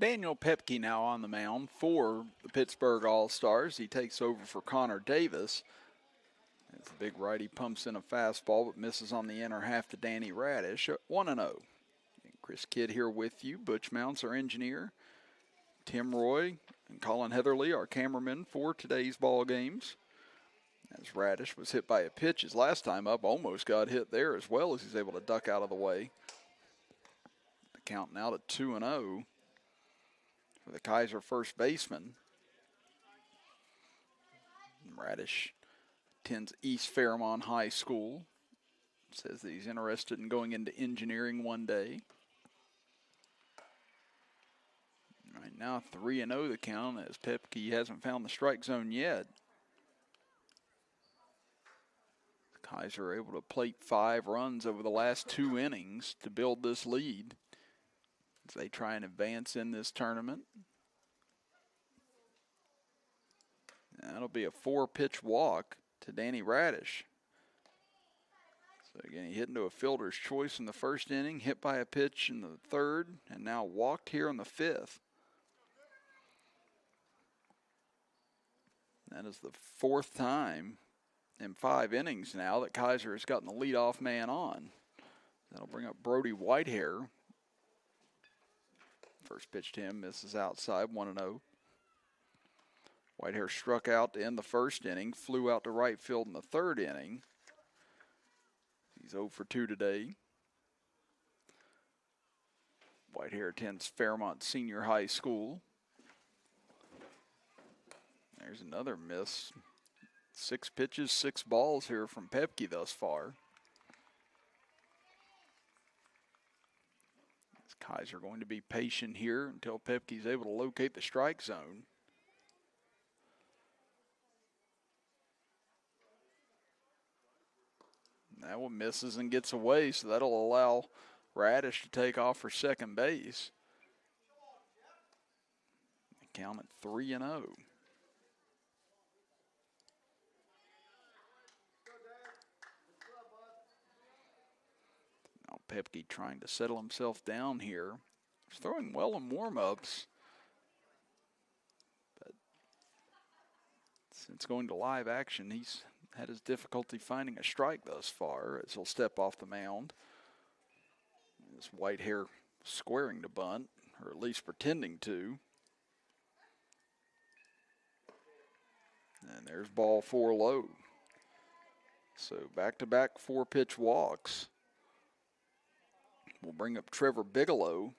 Daniel Pepke now on the mound for the Pittsburgh All-Stars. He takes over for Connor Davis. As the big righty pumps in a fastball but misses on the inner half to Danny Radish. 1-0. Chris Kidd here with you. Butch Mounts, our engineer. Tim Roy and Colin Heatherly, our cameramen for today's ball games. As Radish was hit by a pitch his last time up, almost got hit there as well as he's able to duck out of the way. The count now to 2-0 for the Kaiser first baseman. Radish attends East Fairmont High School. Says that he's interested in going into engineering one day. Right now 3-0 the count as Pepke hasn't found the strike zone yet. Kaiser able to plate 5 runs over the last 2 innings to build this lead as they try and advance in this tournament. That'll be a 4-pitch walk to Danny Radish. So again, he hit into a fielder's choice in the first inning, hit by a pitch in the third, and now walked here in the 5th. That is the 4th time in 5 innings now that Kaiser has gotten the leadoff man on. That'll bring up Brody Whitehair. First pitch to him, misses outside, 1-0. Whitehair struck out to end the first inning, flew out to right field in the 3rd inning. He's 0 for 2 today. Whitehair attends Fairmont Senior High School. There's another miss. 6 pitches, 6 balls here from Pepke thus far. Is Kaiser going to be patient here until Pepke's able to locate the strike zone? That one misses and gets away, so that'll allow Radish to take off for second base. The count at 3-0. Now Pepke trying to settle himself down here. He's throwing well in warm-ups, but since going to live action, he's had his difficulty finding a strike thus far as he'll step off the mound. This Whitehair squaring to bunt, or at least pretending to. And there's ball 4 low. So back-to-back 4-pitch walks. We'll bring up Trevor Bigelow.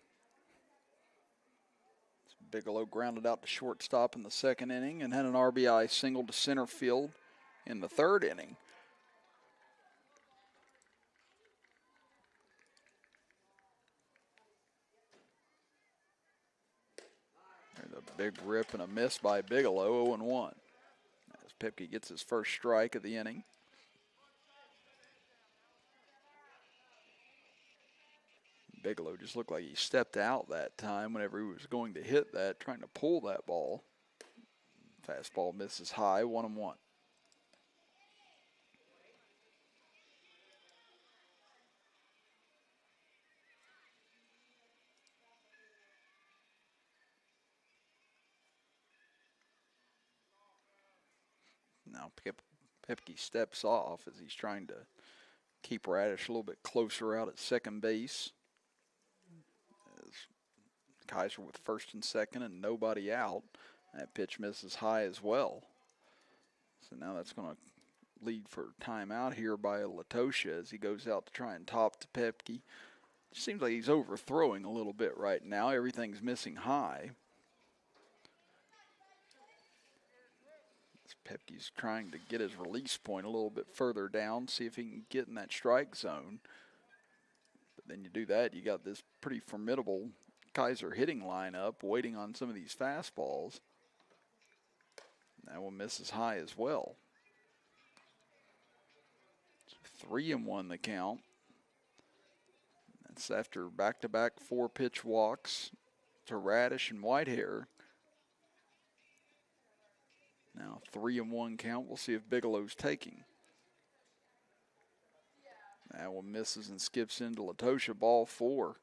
Bigelow grounded out to shortstop in the 2nd inning and had an RBI single to center field in the 3rd inning. There's a big rip and a miss by Bigelow, 0-1. As Pepke gets his first strike of the inning. Bigelow just looked like he stepped out that time whenever he was going to hit that, trying to pull that ball. Fastball misses high, 1-1. Now Pepke steps off as he's trying to keep Radish a little bit closer out at second base. As Kaiser with first and second and nobody out. That pitch misses high as well. So now that's going to lead for timeout here by Latosha as he goes out to try and top to Pepke. It seems like he's overthrowing a little bit right now. Everything's missing high. Pepke's trying to get his release point a little bit further down, see if he can get in that strike zone. But then you do that, you got this pretty formidable Kaiser hitting lineup waiting on some of these fastballs. That one misses high as well. 3-1 the count. That's after back-to-back 4-pitch walks to Radish and Whitehair. Now 3-1 count. We'll see if Bigelow's taking. That one misses and skips into Latosha, ball 4.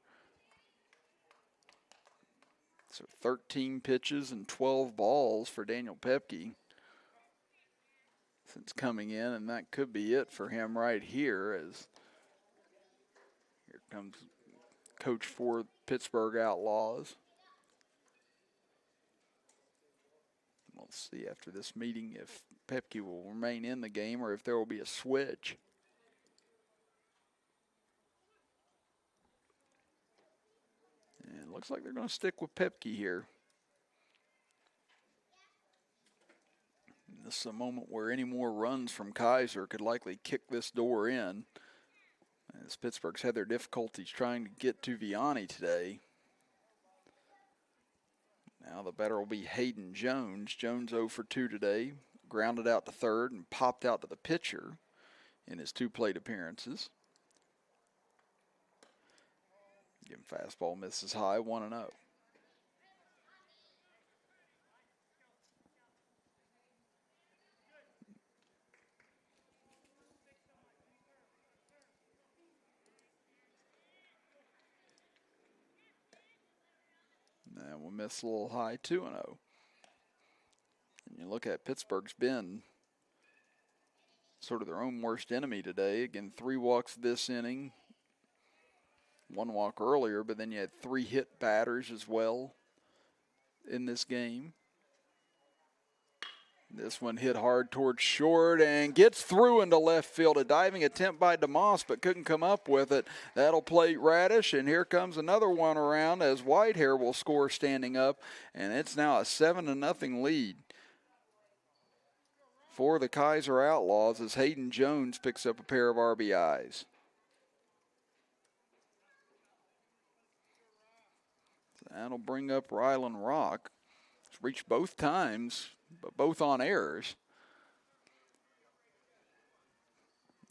So 13 pitches and 12 balls for Daniel Pepke since coming in, and that could be it for him right here, as here comes coach for Pittsburgh Outlaws. We'll see after this meeting if Pepke will remain in the game or if there will be a switch. And it looks like they're going to stick with Pepke here. This is a moment where any more runs from Kaiser could likely kick this door in, as Pittsburgh's had their difficulties trying to get to Vianney today. Now the batter will be Hayden Jones. Jones 0 for 2 today, grounded out to third and popped out to the pitcher in his 2 plate appearances. Again, fastball misses high, 1-0. And we'll miss a little high, 2-0. And you look at Pittsburgh's been sort of their own worst enemy today. Again, 3 walks this inning, 1 walk earlier, but then you had 3 hit batters as well in this game. This one hit hard towards short and gets through into left field. A diving attempt by DeMoss, but couldn't come up with it. That'll play Radish, and here comes another one around as Whitehair will score standing up, and it's now a 7-0 lead for the Kaiser Outlaws as Hayden Jones picks up a pair of RBIs. That'll bring up Rylan Rock. It's reached both times, but both on errors.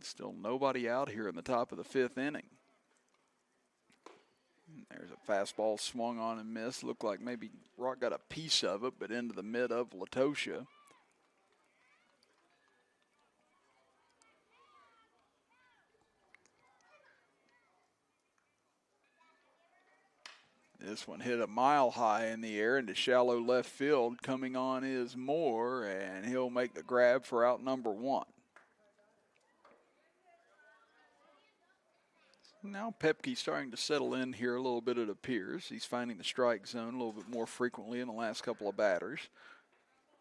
Still nobody out here in the top of the 5th inning. There's a fastball swung on and missed. Looked like maybe Rock got a piece of it, but into the mid of Latosha. This one hit a mile high in the air into shallow left field. Coming on is Moore, and he'll make the grab for out number 1. Now Pepke's starting to settle in here a little bit, it appears. He's finding the strike zone a little bit more frequently in the last couple of batters.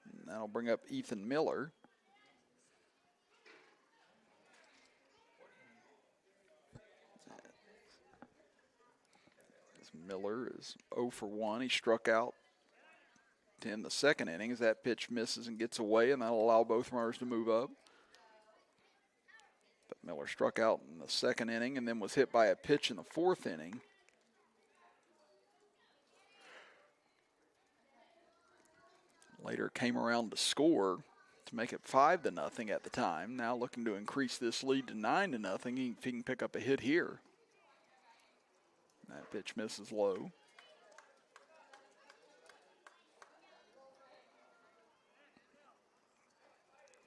And that'll bring up Ethan Miller. Miller is 0 for 1. He struck out in the 2nd inning as that pitch misses and gets away, and that'll allow both runners to move up. But Miller struck out in the 2nd inning and then was hit by a pitch in the 4th inning. Later came around to score to make it 5-0 at the time. Now looking to increase this lead to 9-0 if he can pick up a hit here. That pitch misses low.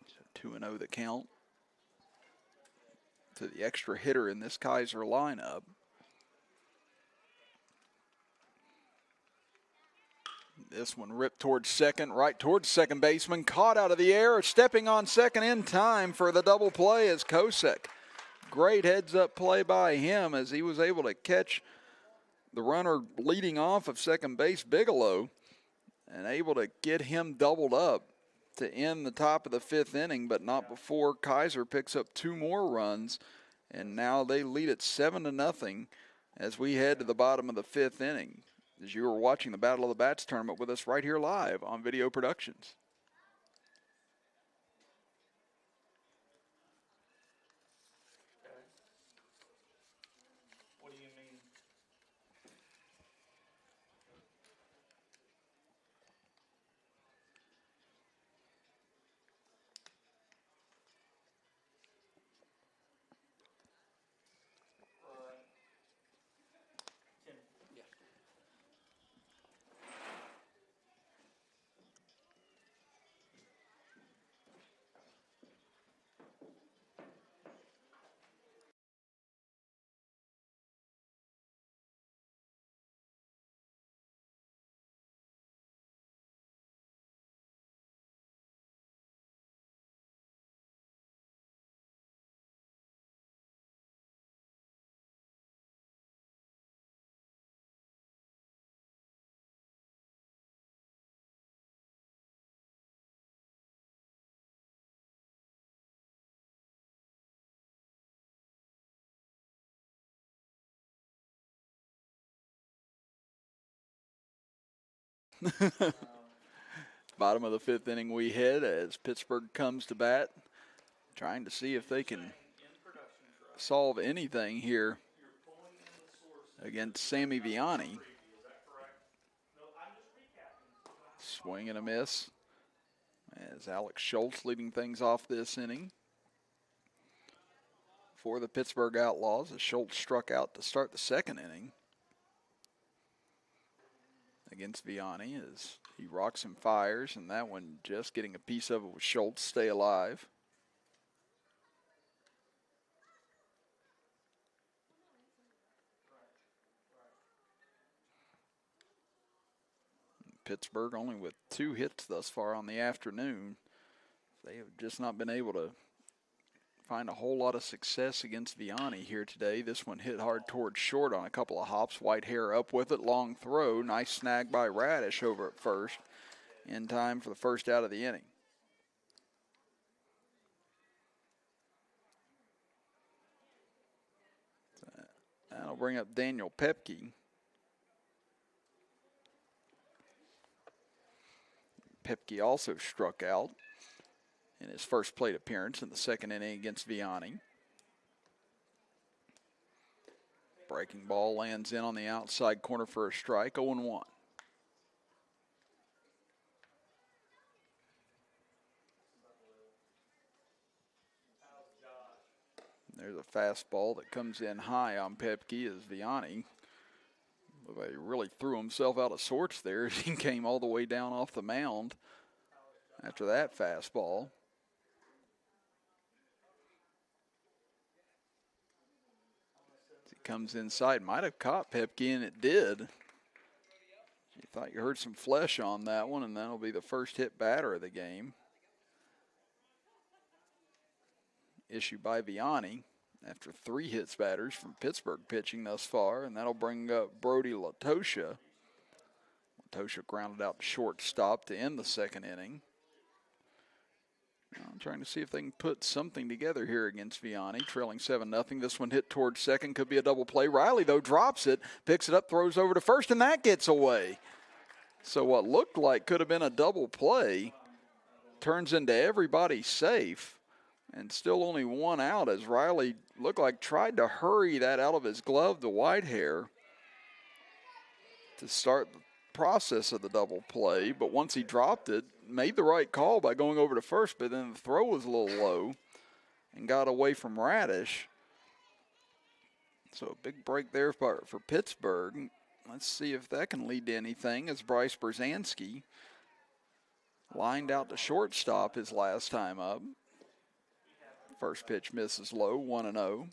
So 2-0 the count to the extra hitter in this Kaiser lineup. This one ripped towards second, right towards second baseman, caught out of the air, stepping on second in time for the double play as Kosek. Great heads-up play by him as he was able to catch the runner leading off of second base, Bigelow, and able to get him doubled up to end the top of the 5th inning, but not before Kaiser picks up 2 more runs, and now they lead at 7-0 as we head to the bottom of the 5th inning. As you are watching the Battle of the Bats tournament with us right here live on Video Productions. Bottom of the fifth inning we head as Pittsburgh comes to bat, trying to see if they can solve anything here against Sammy Vianney. Swing and a miss as Alex Schultz leading things off this inning for the Pittsburgh Outlaws, as Schultz struck out to start the second inning against Vianney as he rocks and fires, and that one just getting a piece of it with Schultz. Stay alive. Pittsburgh only with 2 hits thus far on the afternoon. They have just not been able to find a whole lot of success against Vianney here today. This one hit hard towards short on a couple of hops. Whitehair up with it, long throw. Nice snag by Radish over at first in time for the first out of the inning. That'll bring up Daniel Pepke. Pepke also struck out in his first plate appearance in the second inning against Vianney. Breaking ball lands in on the outside corner for a strike, 0-1. There's a fastball that comes in high on Pepke as Vianney he really threw himself out of sorts there as he came all the way down off the mound after that fastball. As he comes inside, might have caught Pepke, and it did. You thought you heard some flesh on that one, and that'll be the first hit batter of the game. Issued by Vianney after 3 hits batters from Pittsburgh pitching thus far, and that'll bring up Brody Latosha. Latosha grounded out to shortstop to end the second inning. Now I'm trying to see if they can put something together here against Vianney, trailing 7-0. This one hit towards second, could be a double play. Riley, though, drops it, picks it up, throws over to first, and that gets away. So what looked like could have been a double play turns into everybody safe. And still only 1 out as Riley looked like tried to hurry that out of his glove to Whitehair to start the process of the double play. But once he dropped it, made the right call by going over to first, but then the throw was a little low and got away from Radish. So a big break there for Pittsburgh. Let's see if that can lead to anything as Bryce Berzanski lined out to shortstop his last time up. First pitch misses low, 1-0.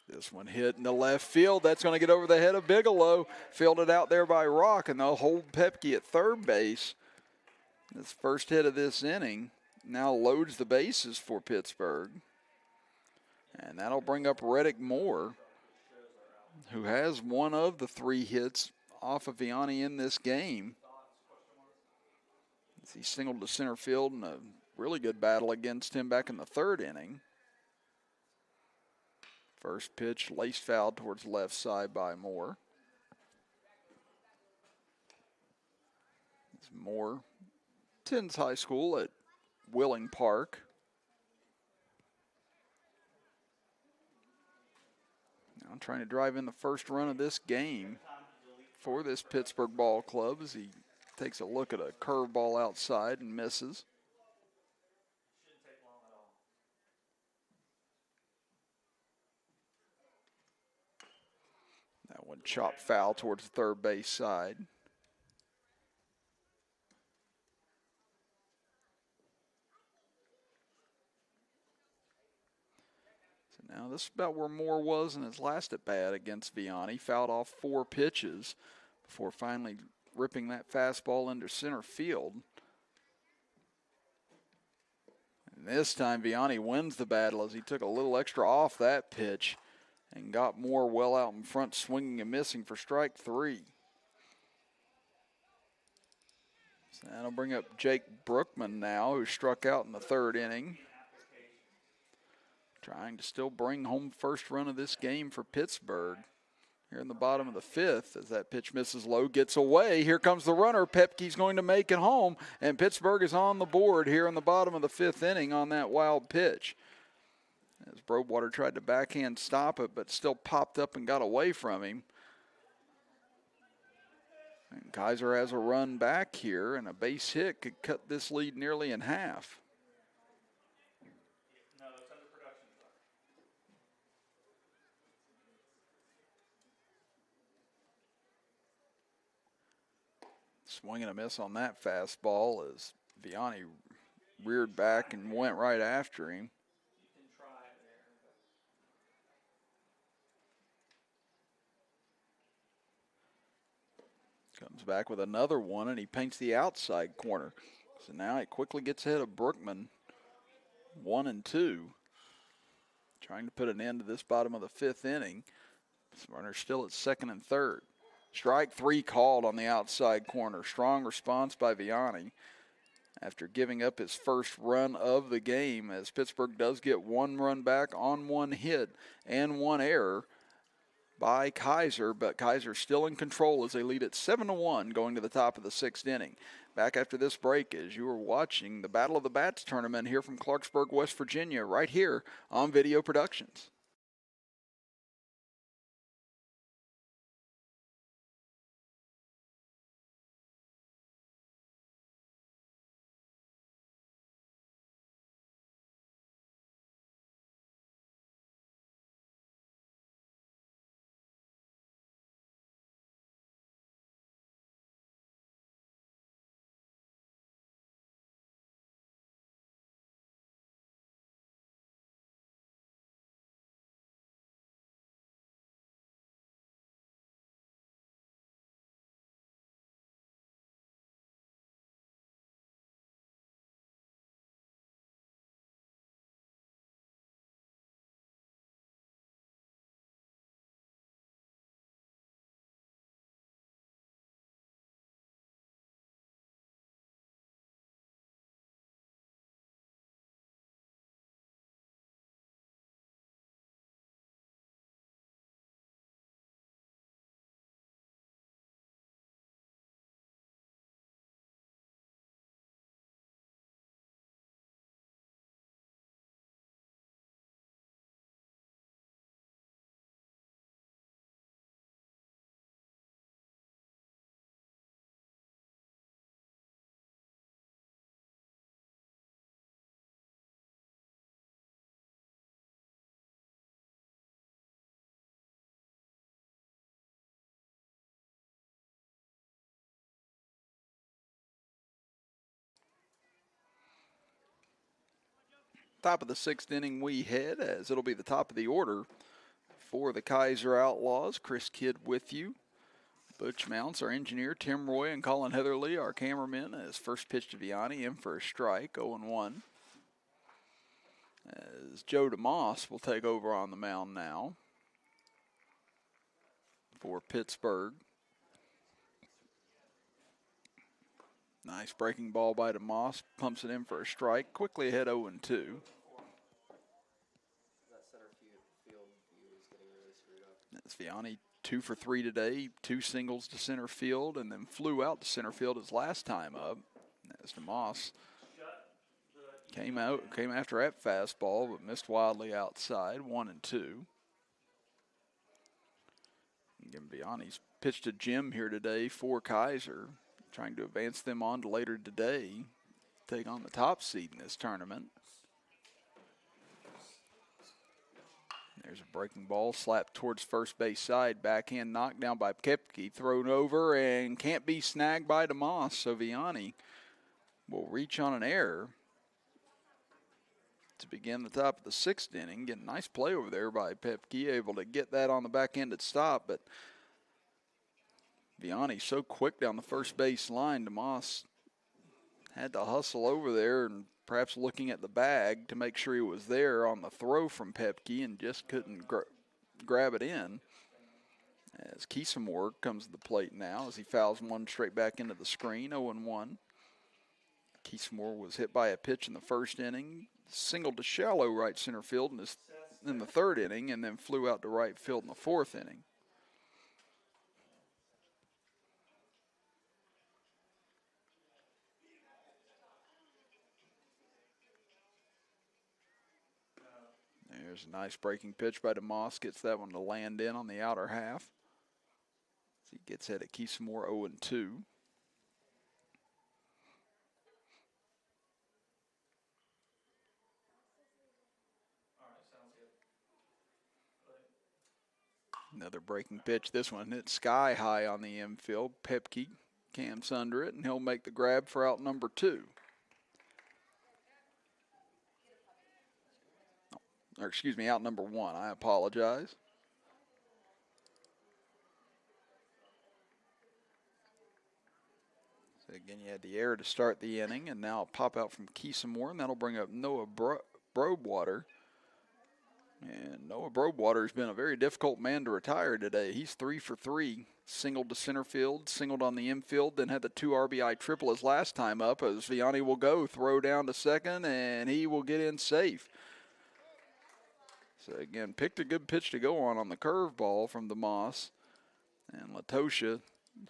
This one hit in the left field. That's going to get over the head of Bigelow. Fielded out there by Rock, and they'll hold Pepke at third base. This first hit of this inning now loads the bases for Pittsburgh. And that'll bring up Reddick Moore, who has one of the 3 hits off of Vianney in this game. He singled to center field in a really good battle against him back in the 3rd inning. First pitch laced foul towards left side by Moore. Moore attends high school at Willing Park. Now trying to drive in the first run of this game for this Pittsburgh ball club as he takes a look at a curveball outside and misses. That one chopped foul towards the third base side. So now this is about where Moore was in his last at bat against Vianney. Fouled off 4 pitches before finally ripping that fastball into center field. And this time Vianney wins the battle as he took a little extra off that pitch and got Moore well out in front, swinging and missing for strike 3. So that'll bring up Jake Brookman now, who struck out in the third inning. Trying to still bring home first run of this game for Pittsburgh. Here in the bottom of the fifth, as that pitch misses low, gets away. Here comes the runner. Pepke's going to make it home, and Pittsburgh is on the board here in the bottom of the fifth inning on that wild pitch. As Broadwater tried to backhand stop it, but still popped up and got away from him. And Kaiser has a run back here, and a base hit could cut this lead nearly in half. Swing and a miss on that fastball as Vianney reared back and went right after him. Comes back with another one, and he paints the outside corner. So now he quickly gets ahead of Brookman, 1-2. Trying to put an end to this bottom of the fifth inning. This runner still at second and third. Strike three called on the outside corner. Strong response by Vianney after giving up his first run of the game, as Pittsburgh does get one run back on one hit and one error by Kaiser, but Kaiser still in control as they lead at 7-1 going to the top of the sixth inning. Back after this break as you are watching the Battle of the Bats tournament here from Clarksburg, West Virginia, right here on Video Productions. Top of the sixth inning we head, as it'll be the top of the order for the Kaiser Outlaws. Chris Kidd with you. Butch Mounts, our engineer, Tim Roy and Colin Heatherly, our cameramen, as first pitch to Vianney, in for a strike, 0-1. As Joe DeMoss will take over on the mound now for Pittsburgh. Nice breaking ball by DeMoss, pumps it in for a strike, quickly ahead 0-2. As Vianney 2 for 3 today, 2 singles to center field, and then flew out to center field his last time up. As DeMoss came after that fastball, but missed wildly outside, 1-2. Again, Vianney's pitched to Jim here today for Kaiser, trying to advance them on to later today, take on the top seed in this tournament. There's a breaking ball slapped towards first base side. Backhand knocked down by Kepke, thrown over and can't be snagged by DeMoss. So Vianney will reach on an error to begin the top of the sixth inning. Getting a nice play over there by Kepke, able to get that on the back-ended stop, but Vianney so quick down the first base line, DeMoss had to hustle over there and perhaps looking at the bag to make sure he was there on the throw from Pepke and just couldn't grab it in. As Keesum work comes to the plate now as he fouls one straight back into the screen, 0-1. Keesmore was hit by a pitch in the first inning, singled to shallow right center field in the third inning, and then flew out to right field in the fourth inning. There's a nice breaking pitch by DeMoss. Gets that one to land in on the outer half. He gets ahead at Keesmore 0-2. Another breaking pitch. This one hit sky high on the infield. Pepke camps under it, and he'll make the grab for out number 2. Or excuse me, out number 1. I apologize. So again, you had the error to start the inning, and now a pop out from Keesmore, and that'll bring up Noah Broadwater. And Noah Broadwater's been a very difficult man to retire today. He's 3 for 3. Singled to center field, singled on the infield, then had the 2 RBI triple his last time up as Vianney will go, throw down to second, and he will get in safe. So again, picked a good pitch to go on the curveball from DeMoss. And Latosha,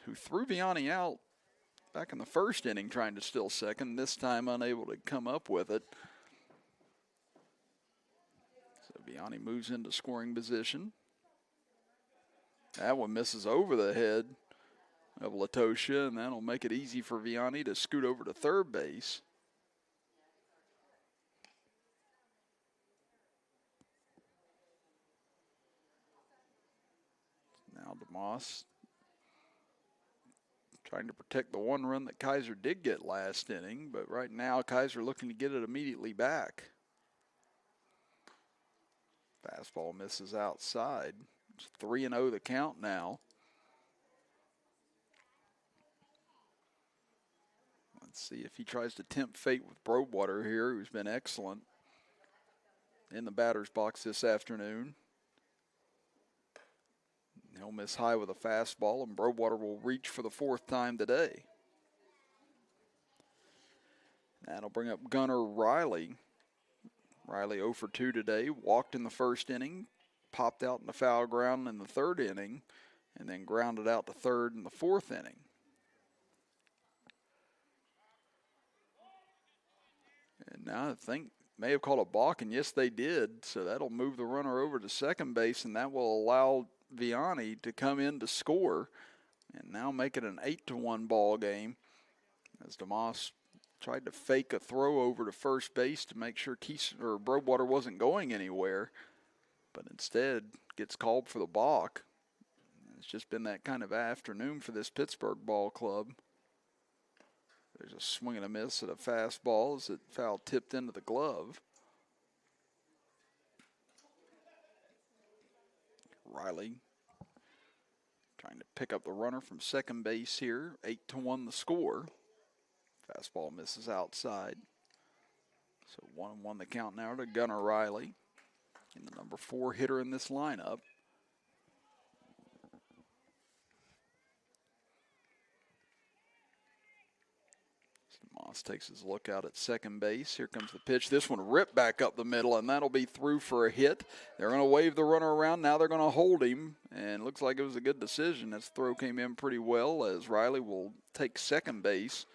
who threw Vianney out back in the first inning trying to steal second, this time unable to come up with it. So Vianney moves into scoring position. That one misses over the head of Latosha, and that'll make it easy for Vianney to scoot over to third base. Now DeMoss trying to protect the 1 run that Kaiser did get last inning, but right now Kaiser looking to get it immediately back. Fastball misses outside. It's 3-0 the count now. Let's see if he tries to tempt fate with Broadwater here, who's been excellent in the batter's box this afternoon. He'll miss high with a fastball, and Broadwater will reach for the 4th time today. That'll bring up Gunnar Riley. Riley 0 for 2 today, walked in the first inning, popped out in the foul ground in the third inning, and then grounded out to third in the fourth inning. And now I think may have called a balk, and yes, they did. So that'll move the runner over to second base, and that will allow Vianney to come in to score, and now make it an 8-1 ball game as DeMoss tried to fake a throw over to first base to make sure Broadwater wasn't going anywhere, but instead gets called for the balk. It's just been that kind of afternoon for this Pittsburgh ball club. There's a swing and a miss at a fastball as it foul tipped into the glove. Riley trying to pick up the runner from second base here. 8-1 the score. Fastball misses outside. So 1-1 the count now to Gunnar Riley, and the number 4 hitter in this lineup. Moss takes his look out at second base. Here comes the pitch. This one ripped back up the middle, and that'll be through for a hit. They're going to wave the runner around. Now they're going to hold him, and looks like it was a good decision. This throw came in pretty well as Riley will take second base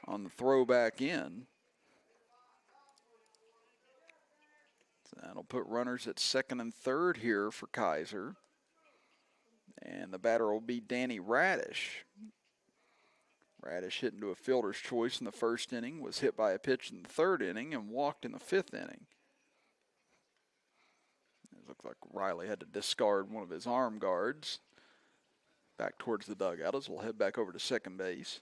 on the throw back in. So that'll put runners at second and third here for Kaiser. And the batter will be Danny Radish. Radish hit into a fielder's choice in the first inning, was hit by a pitch in the third inning, and walked in the fifth inning. It looked like Riley had to discard one of his arm guards. Back towards the dugout as we'll head back over to second base.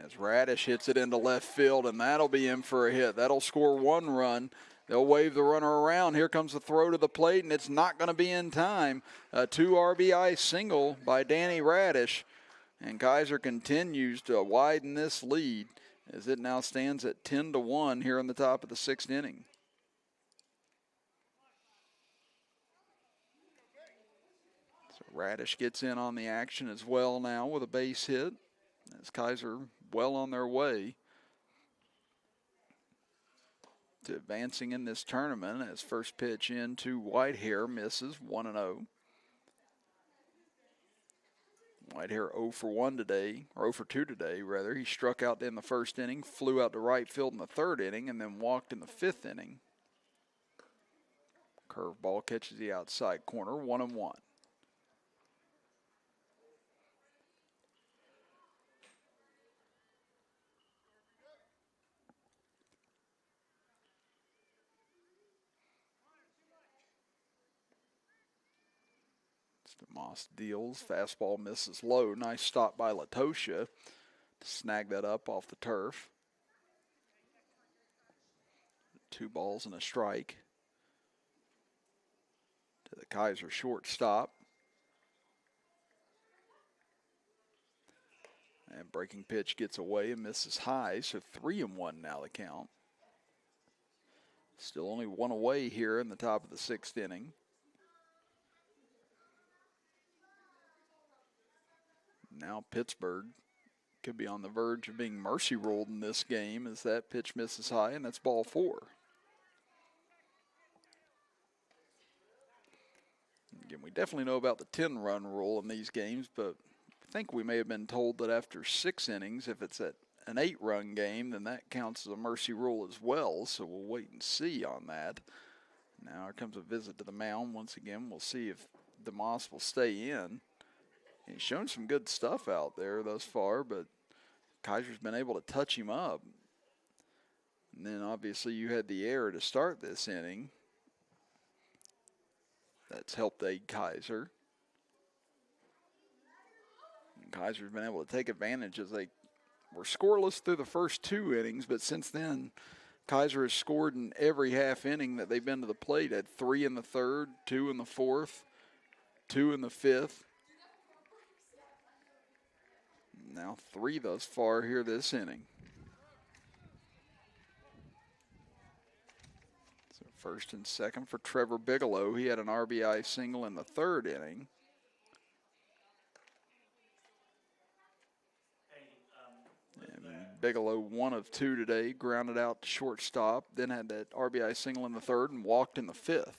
As Radish hits it into left field, and that'll be in for a hit. That'll score 1 run. They'll wave the runner around. Here comes the throw to the plate, and it's not going to be in time. A 2 RBI single by Danny Radish. And Kaiser continues to widen this lead as it now stands at 10-1 here in the top of the 6th inning. Radish gets in on the action as well now with a base hit. As Kaiser well on their way to advancing in this tournament. As first pitch into Whitehair misses 1-0. Whitehair 0 for 1 today, or 0 for 2 today, rather. He struck out in the first inning, flew out to right field in the third inning, and then walked in the fifth inning. Curveball catches the outside corner, 1-1. Moss deals. Fastball misses low. Nice stop by Latosha to snag that up off the turf. 2 balls and a strike to the Kaiser shortstop. And breaking pitch gets away and misses high, so 3-1 now the count. Still only 1 away here in the top of the 6th inning. Now Pittsburgh could be on the verge of being mercy ruled in this game as that pitch misses high, and that's ball 4. Again, we definitely know about the 10-run rule in these games, but I think we may have been told that after 6 innings, if it's at an 8-run game, then that counts as a mercy rule as well, so we'll wait and see on that. Now here comes a visit to the mound. Once again, we'll see if DeMoss will stay in. He's shown some good stuff out there thus far, but Kaiser's been able to touch him up. And then obviously you had the error to start this inning. That's helped aid Kaiser. And Kaiser's been able to take advantage as they were scoreless through the first 2 innings, but since then Kaiser has scored in every half inning that they've been to the plate. Had 3 in the 3rd, 2 in the 4th, 2 in the 5th. Now 3 thus far here this inning. So first and second for Trevor Bigelow. He had an RBI single in the 3rd inning. And Bigelow 1 of 2 today, grounded out to shortstop, then had that RBI single in the 3rd and walked in the 5th.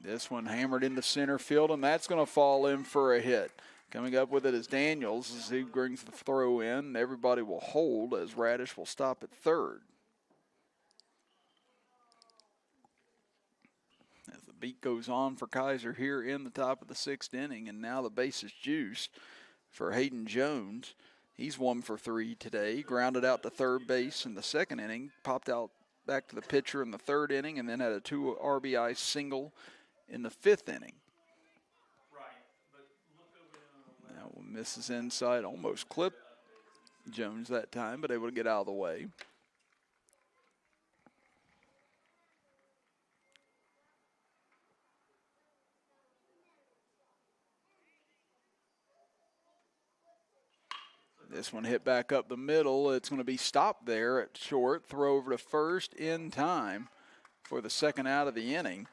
This one hammered into center field, and that's going to fall in for a hit. Coming up with it is Daniels as he brings the throw in. Everybody will hold as Radish will stop at 3rd. As the beat goes on for Kaiser here in the top of the 6th inning, and now the base is juiced for Hayden Jones. He's 1 for 3 today. Grounded out to third base in the 2nd inning. Popped out back to the pitcher in the 3rd inning, and then had a 2 RBI single in the 5th inning. That one misses inside, almost clipped Jones that time, but able to get out of the way. This one hit back up the middle. It's going to be stopped there at short. Throw over to first in time for the 2nd out of the inning.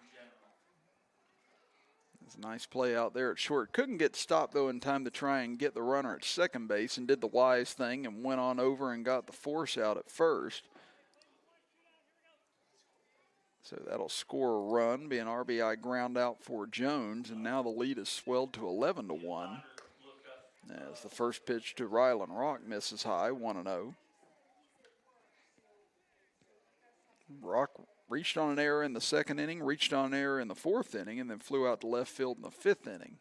It's a nice play out there at short. Couldn't get stopped, though, in time to try and get the runner at second base, and did the wise thing and went on over and got the force out at first. So that'll score a run, be an RBI ground out for Jones, and now the lead is swelled to 11-1. As the first pitch to Rylan Rock misses high, 1-0. Rock reached on an error in the 2nd inning, reached on an error in the 4th inning, and then flew out to left field in the 5th inning.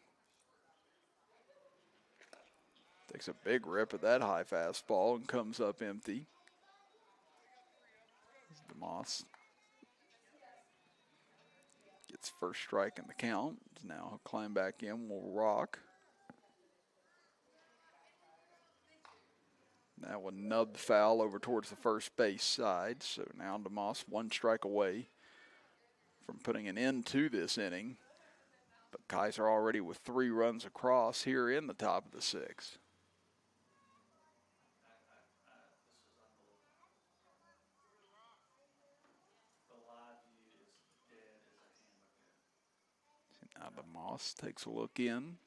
Takes a big rip at that high fastball and comes up empty. DeMoss gets first strike in the count. Now he'll climb back in, will Rock. That one nubbed foul over towards the first base side. So now DeMoss 1 strike away from putting an end to this inning. But Kaiser already with 3 runs across here in the top of the 6th. Now DeMoss takes a look in.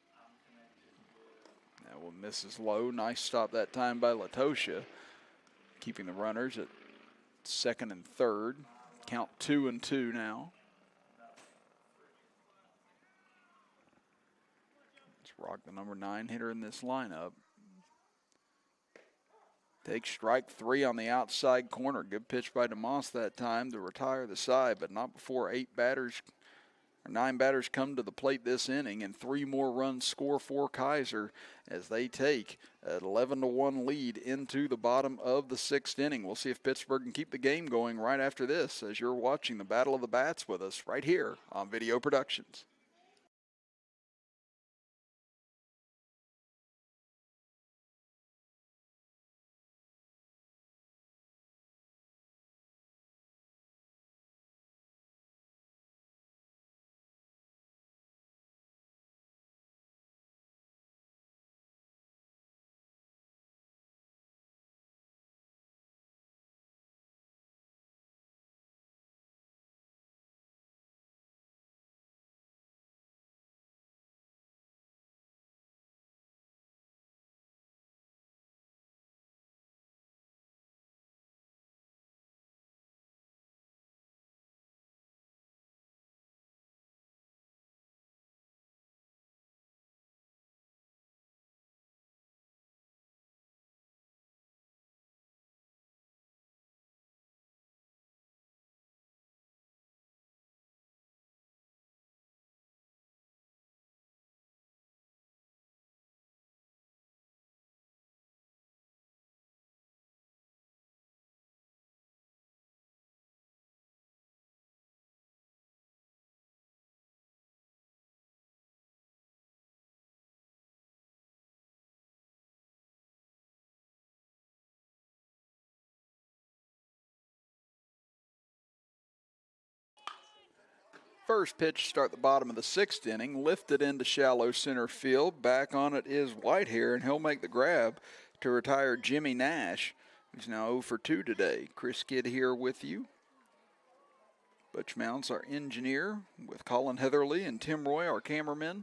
That one misses low. Nice stop that time by Latosha, keeping the runners at second and third. Count 2-2 now. Let's rock the number 9 hitter in this lineup. Takes strike 3 on the outside corner. Good pitch by DeMoss that time to retire the side, but not before 9 batters come to the plate this inning, and 3 more runs score for Kaiser as they take an 11-1 lead into the bottom of the 6th inning. We'll see if Pittsburgh can keep the game going right after this as you're watching the Battle of the Bats with us right here on Video Productions. First pitch to start the bottom of the 6th inning, lifted into shallow center field. Back on it is Whitehair, and he'll make the grab to retire Jimmy Nash, who's now 0 for 2 today. Chris Kidd here with you. Butch Mounts, our engineer, with Colin Heatherly and Tim Roy, our cameramen.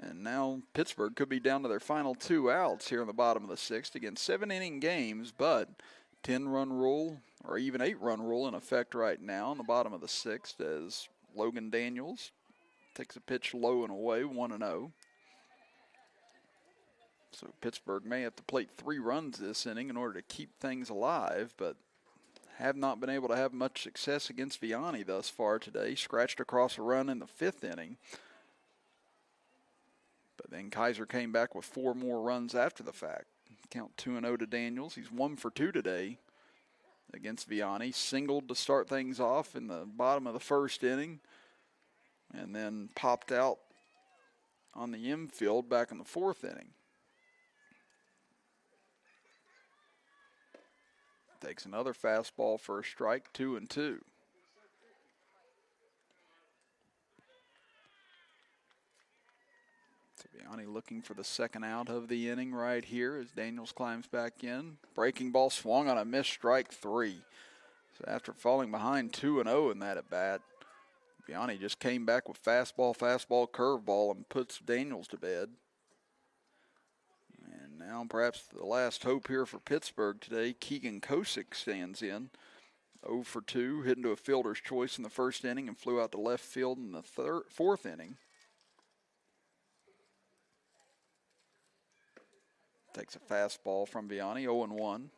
And now Pittsburgh could be down to their final 2 outs here in the bottom of the 6th. Again, 7-inning games, but 10-run rule or even 8-run rule in effect right now in the bottom of the 6th as Logan Daniels takes a pitch low and away, 1-0. So Pittsburgh may have to plate 3 runs this inning in order to keep things alive, but have not been able to have much success against Vianney thus far today. Scratched across a run in the 5th inning. But then Kaiser came back with 4 more runs after the fact. Count 2-0 to Daniels. He's 1 for 2 today against Vianney. Singled to start things off in the bottom of the 1st inning, and then popped out on the infield back in the 4th inning. Takes another fastball for a strike, 2-2. Vianney looking for the 2nd out of the inning right here as Daniels climbs back in. Breaking ball swung on a missed, strike 3. So after falling behind 2-0 in that at bat, Vianney just came back with fastball, curveball, and puts Daniels to bed. And now perhaps the last hope here for Pittsburgh today. Keegan Kosick stands in. 0 for 2, hit into a fielder's choice in the 1st inning and flew out to left field in the 4th inning. Takes a fastball from Vianney, 0-1.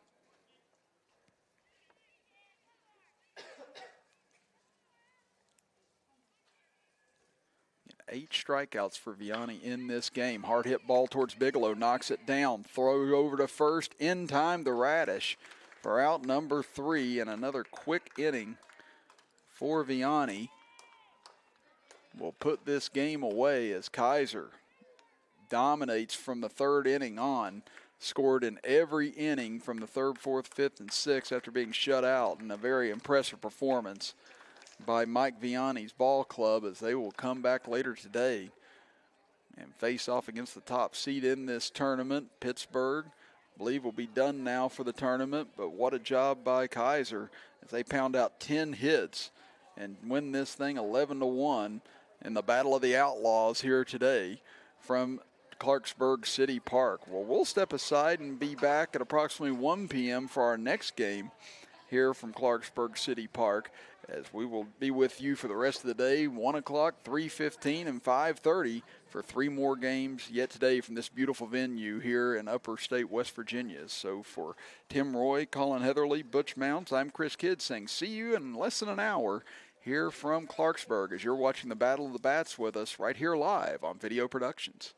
8 strikeouts for Vianney in this game. Hard hit ball towards Bigelow, knocks it down, throws over to first, in time to Radish for out number 3, and another quick inning for Vianney will put this game away as Kaiser dominates from the 3rd inning on. Scored in every inning from the 3rd, 4th, 5th, and 6th after being shut out in a very impressive performance by Mike Vianney's ball club as they will come back later today and face off against the top seed in this tournament. Pittsburgh, I believe, will be done now for the tournament, but what a job by Kaiser as they pound out 10 hits and win this thing 11-1 in the Battle of the Outlaws here today from Clarksburg City Park. Well, we'll step aside and be back at approximately 1 p.m. for our next game here from Clarksburg City Park, as we will be with you for the rest of the day, 1 o'clock, 3:15, and 5:30 for 3 more games yet today from this beautiful venue here in Upper State, West Virginia. So for Tim Roy, Colin Heatherly, Butch Mounts, I'm Chris Kidd saying see you in less than an hour here from Clarksburg as you're watching the Battle of the Bats with us right here live on Video Productions.